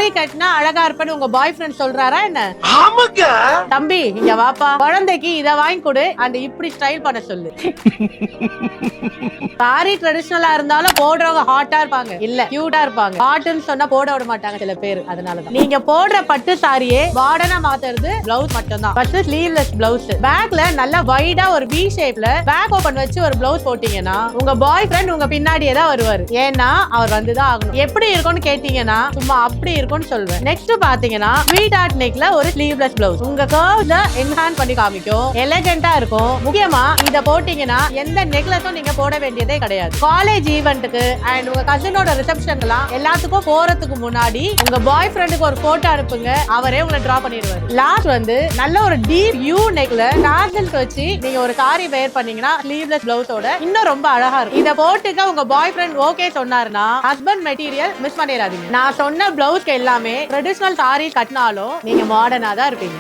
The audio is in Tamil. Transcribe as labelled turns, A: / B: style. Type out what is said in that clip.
A: சாரி கட்டினா அழகா இருப்பேன்னு உங்க பாய் ஃப்ரெண்ட் சொல்றாரா என்ன? தம்பி இங்க வாப்பா, குழந்தைக்கு இத வாங்கி கொடு, அந்த இப்படி ஸ்டைல் பண்ண சொல்லு. சாரி ட்ரெடிஷனலா இருந்தாலும் போடுறவங்க ஹாட்டா இருப்பாங்க, இல்ல கியூட்டா இருப்பாங்க. ஹாட்னு சொன்னா போட விட மாட்டாங்க சில பேர். அதனாலதான் நீங்க போடுற பட்டு சாரியே மாடர்னா மாத்துறது பிளவுஸ் மட்டும் தான். ஃபர்ஸ்ட் ஸ்லீவ்லெஸ் பிளவுஸ், பேக்ல நல்லா வைடா ஒரு வி ஷேப்ல பேக் ஓபன் வச்சு ஒரு பிளவுஸ் போட்டீங்கன்னா உங்க பாய் ஃப்ரெண்ட் உங்க பின்னாடியே தான் வருவாரு. ஏன்னா அவர் வந்துதான் ஆகணும். எப்படி இருக்கும்னு கேட்டீங்கன்னா சும்மா அப்படி இருக்கும்னு சொல்வேன். நெக்ஸ்ட் பாத்தீங்கன்னா ஸ்வீட் ஆர்ட் நெக்ல ஒரு ஸ்லீவ்லெஸ் பிளவுஸ் உங்க கர்வ்ஸ என்ஹான்ஸ் பண்ணி காமிக்கும், எலிகண்டா இருக்கும். முக்கியமா இத போட்டீங்கன்னா எந்த நெக்லஸும் நீங்க போட வேண்டியதே கிடையாது. காலேஜ் ஈவென்ட்டுக்கு அண்ட் உங்க கசினோட ரிசப்ஷன்லாம் எல்லாத்துக்கும் போறதுக்கு முன்னாடி உங்க பாய் ஃப்ரெண்டுக்கு ஒரு போட்டோ அனுப்புங்க, அவரே உங்களை டிரா பண்ணிடுவாரு. லாஸ்ட் வந்து நல்ல ஒரு டீப் யூ நெக்ல டாசல்ஸ் வச்சு நீங்க ஒரு சாரி வேர் பண்ணீங்கன்னா ஸ்லீவ்லெஸ் பிளவுஸோட இன்னும் ரொம்ப அழகா இருக்கும். இத போட்டுக்க உங்க பாய் ஃப்ரெண்ட் ஓகே சொன்னாருன்னா ஹஸ்பண்ட் மெட்டீரியல் மிஸ் பண்ணிடாதீங்க. நான் சொன்ன பிளவுஸ்க்கு எல்லாமே ட்ரெடிஷனல் சாரி கட்டினாலும் நீங்க மாடர்னா தான் இருப்பீங்க.